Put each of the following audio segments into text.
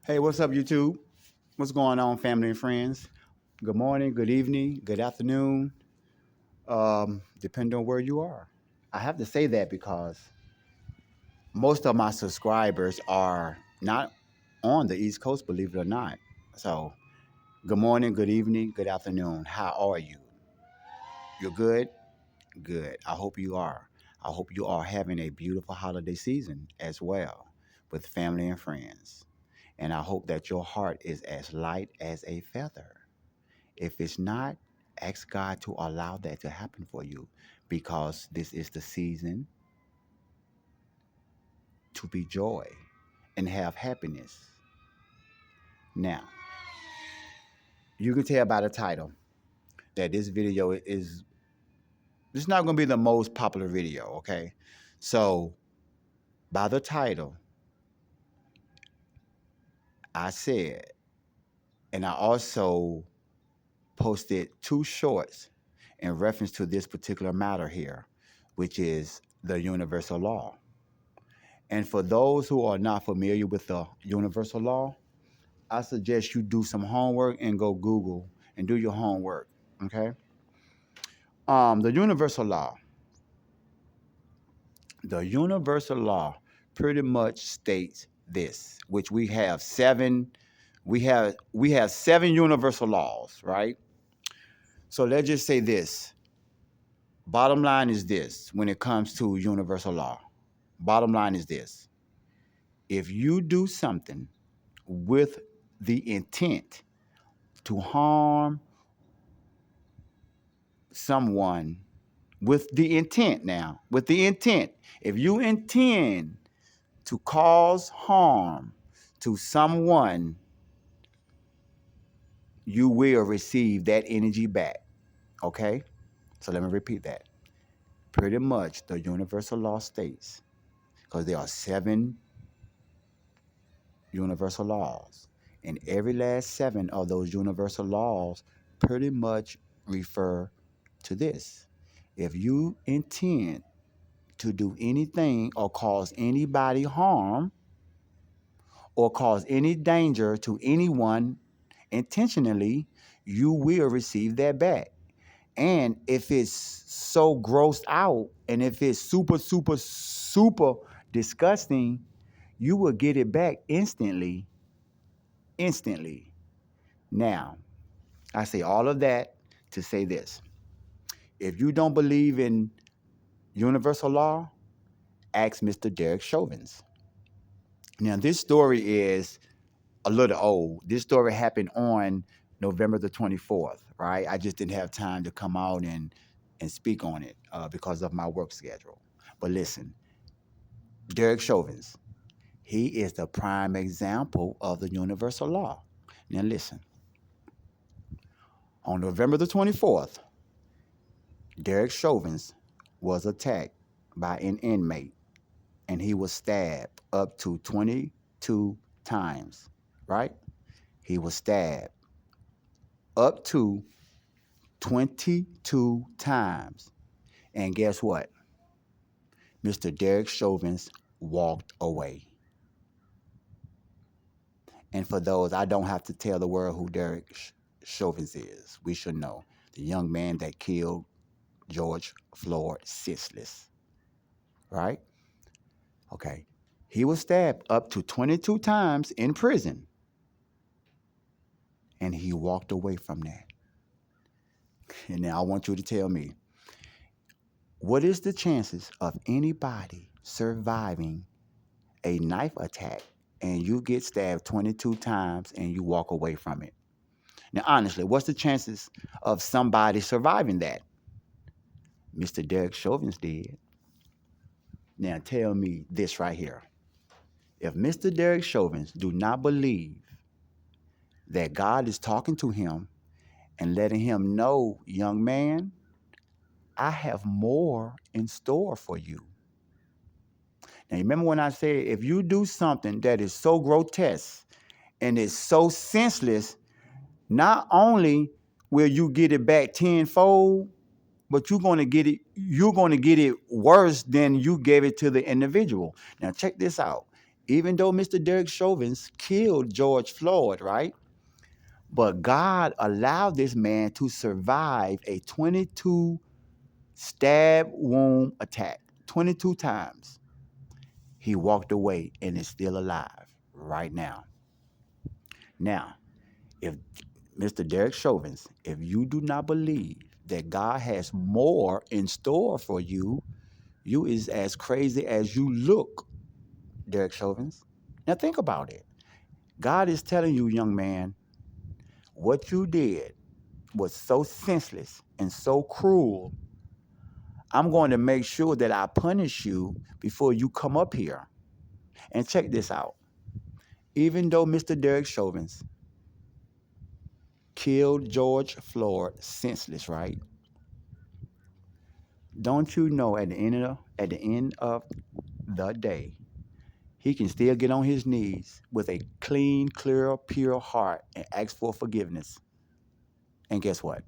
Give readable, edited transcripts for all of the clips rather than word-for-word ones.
Hey, what's up, YouTube? What's going on, family and friends? Good morning, good evening, good afternoon, depending on where you are. I have to say that because most of my subscribers are not on the East Coast, believe it or not. So, good morning, good evening, good afternoon. How are you? You're good? Good. I hope you are. I hope you are having a beautiful holiday season as well with family and friends. And I hope that your heart is as light as a feather. If it's not, ask God to allow that to happen for you because this is the season to be joy and have happiness. Now, you can tell by the title that this video is it's not going to be the most popular video, okay? So, by the title, I said, and I also posted two shorts in reference to this particular matter here, which is the universal law. And for those who are not familiar with the universal law, I suggest you do some homework and go Google and do your homework. Okay. The universal law. The universal law pretty much states this, which we have seven. We have seven universal laws, right? So let's just say this. Bottom line is this when it comes to universal law. Bottom line is this. If you do something with the intent to harm someone with the intent now, with the intent, if you intend to cause harm to someone, you will receive that energy back. Okay? So let me repeat that. Pretty much the universal law states, because there are seven universal laws, and every last seven of those universal laws pretty much refer to this. If you intend to do anything or cause anybody harm or cause any danger to anyone intentionally, you will receive that back. And if it's so grossed out and if it's super, super, super disgusting, you will get it back instantly. Instantly. Now, I say all of that to say this. If you don't believe in universal law, ask mr.Derek Chauvin. Now, this story is a little old. This story happened on November the 24th, right? I just didn't have time to come out and speak on it because of my work schedule. But listen, Derek Chauvin, he is the prime example of the universal law. Now, listen, on November the 24th, Derek Chauvin was attacked by an inmate and he was stabbed up to 22 times, right? He was stabbed up to 22 times. And guess what? Mr. Derek Chauvin walked away. And for those, I don't have to tell the world who Derek Chauvin is. We should know. The young man that killed George Floyd senseless. Right? Okay. He was stabbed up to 22 times in prison. And he walked away from that. And now I want you to tell me, what is the chances of anybody surviving a knife attack and you get stabbed 22 times and you walk away from it? Now, honestly, what's the chances of somebody surviving that? Mr. Derek Chauvin did. Now, tell me this right here. If Mr. Derek Chauvin do not believe that God is talking to him and letting him know, young man, I have more in store for you. Now, remember when I said, if you do something that is so grotesque and is so senseless, not only will you get it back tenfold, but you're going to get it worse than you gave it to the individual. Now, check this out. Even though Mr. Derek Chauvin killed George Floyd, right? But God allowed this man to survive a 22 stab wound attack, 22 times. He walked away and is still alive right now. Now, if Mr. Derek Chauvin, if you do not believe that God has more in store for you, you is as crazy as you look, Derek Chauvin. Now think about it. God is telling you, young man, what you did was so senseless and so cruel. I'm going to make sure that I punish you before you come up here. And check this out. Even though Mr. Derek Chauvin killed George Floyd senseless, right? Don't you know at the end of the day, he can still get on his knees with a clean, clear, pure heart and ask for forgiveness. And guess what?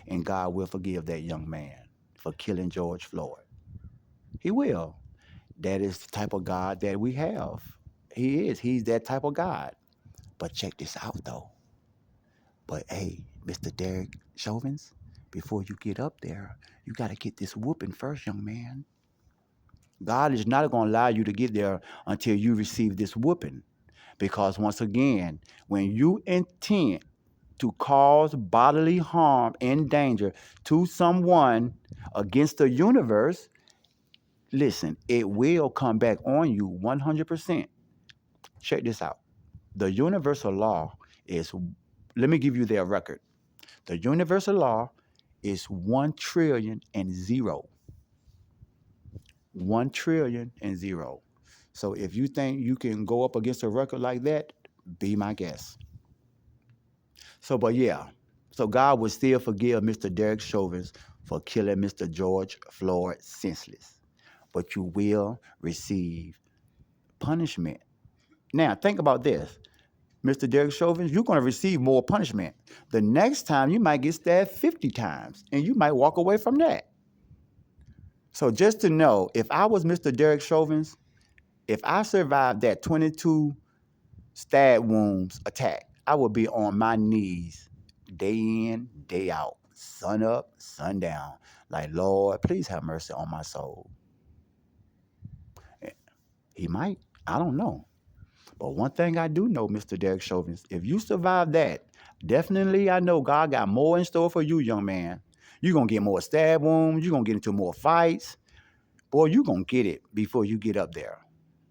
And God will forgive that young man for killing George Floyd. He will. That is the type of God that we have. He is. He's that type of God. But check this out, though. But hey, Mr. Derek Chauvin, before you get up there, you got to get this whooping first, young man. God is not going to allow you to get there until you receive this whooping. Because once again, when you intend to cause bodily harm and danger to someone against the universe, listen, it will come back on you 100%. Check this out. The universal law is, let me give you their record. The universal law is 1 trillion and zero. 1 trillion and zero. So if you think you can go up against a record like that, be my guest. So, but yeah, so God would still forgive Mr. Derek Chauvin for killing Mr. George Floyd senseless. But you will receive punishment. Now, think about this. Mr. Derek Chauvin, you're going to receive more punishment. The next time, you might get stabbed 50 times, and you might walk away from that. So just to know, if I was Mr. Derek Chauvin, if I survived that 22 stab wounds attack, I would be on my knees day in, day out, sun up, sun down. Like, Lord, please have mercy on my soul. He might. I don't know. But one thing I do know, Mr. Derek Chauvin, if you survive that, definitely I know God got more in store for you, young man. You're going to get more stab wounds. You're going to get into more fights. Boy, you're going to get it before you get up there.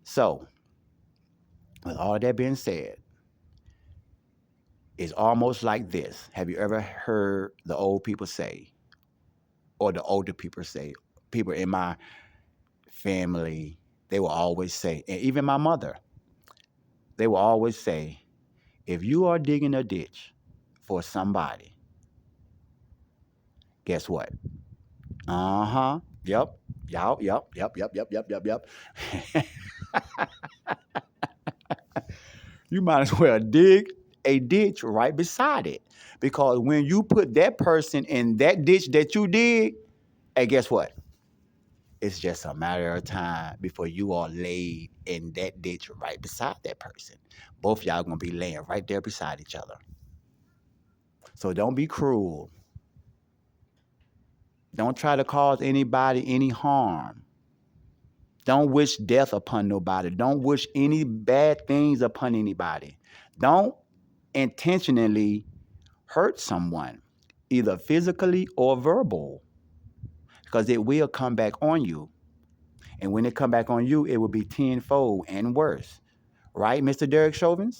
So, with all that being said, it's almost like this. Have you ever heard the old people say, or the older people say, people in my family, they will always say, and even my mother, they will always say, if you are digging a ditch for somebody, guess what? Uh-huh. Yep. Yep. You might as well dig a ditch right beside it. Because when you put that person in that ditch that you dig, hey, guess what? It's just a matter of time before you are laid in that ditch right beside that person. Both y'all gonna be laying right there beside each other. So don't be cruel. Don't try to cause anybody any harm. Don't wish death upon nobody. Don't wish any bad things upon anybody. Don't intentionally hurt someone, either physically or verbal, because it will come back on you. And when it come back on you, it will be tenfold and worse. Right, Mr. Derek Chauvin?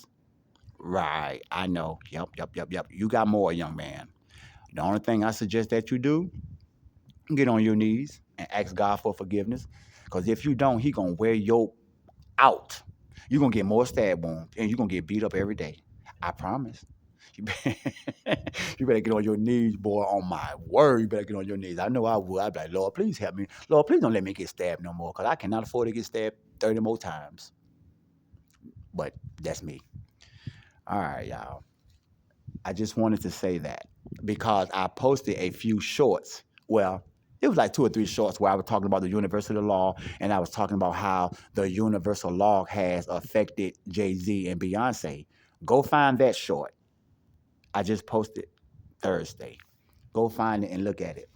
Right, I know. Yep. You got more, young man. The only thing I suggest that you do, get on your knees and ask God for forgiveness. Because if you don't, he going to wear you out. You're going to get more stab wounds and you're going to get beat up every day. I promise. You better get on your knees, boy. On my word, you better get on your knees. I know I would. I'd be like, Lord, please help me. Lord, please don't let me get stabbed no more because I cannot afford to get stabbed 30 more times. But that's me. All right, y'all. I just wanted to say that because I posted a few shorts. Well, It was like 2 or 3 shorts where I was talking about the universal law, and I was talking about how the universal law has affected Jay-Z and Beyonce. Go find that short. I just posted Thursday. Go find it and look at it.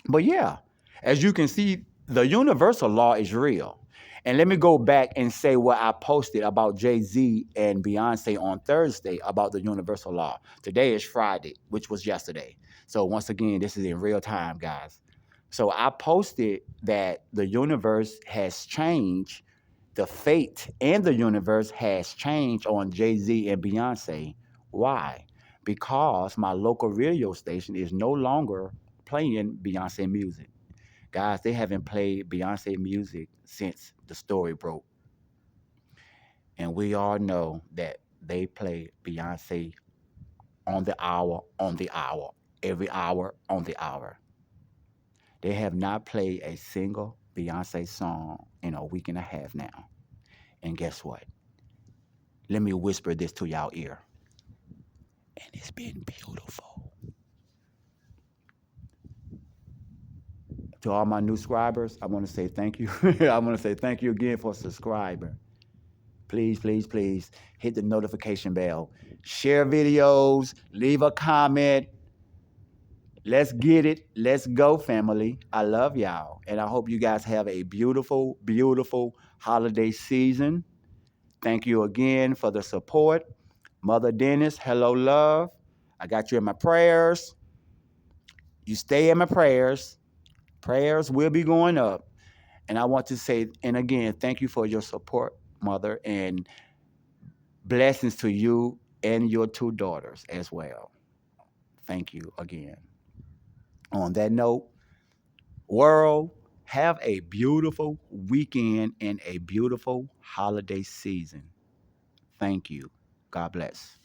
But yeah, as you can see, the universal law is real. And let me go back and say what I posted about Jay-Z and Beyonce on Thursday about the universal law. Today is Friday, which was yesterday. So once again, this is in real time, guys. So I posted that the universe has changed, the fate and the universe has changed on Jay-Z and Beyonce. Why? Because my local radio station is no longer playing Beyonce music. Guys, they haven't played Beyonce music since the story broke. And we all know that they play Beyonce on the hour, every hour, on the hour. They have not played a single Beyonce song in a week and a half now. And guess what? Let me whisper this to y'all ear. And it's been beautiful. To all my new subscribers, I want to say thank you. I want to say thank you again for subscribing. Please, please, please hit the notification bell. Share videos, leave a comment. Let's get it. Let's go, family. I love y'all. And I hope you guys have a beautiful, beautiful holiday season. Thank you again for the support. Mother Dennis, hello, love. I got you in my prayers. You stay in my prayers. Prayers will be going up. And I want to say, and again, thank you for your support, Mother, and blessings to you and your 2 daughters as well. Thank you again. On that note, world, have a beautiful weekend and a beautiful holiday season. Thank you. God bless.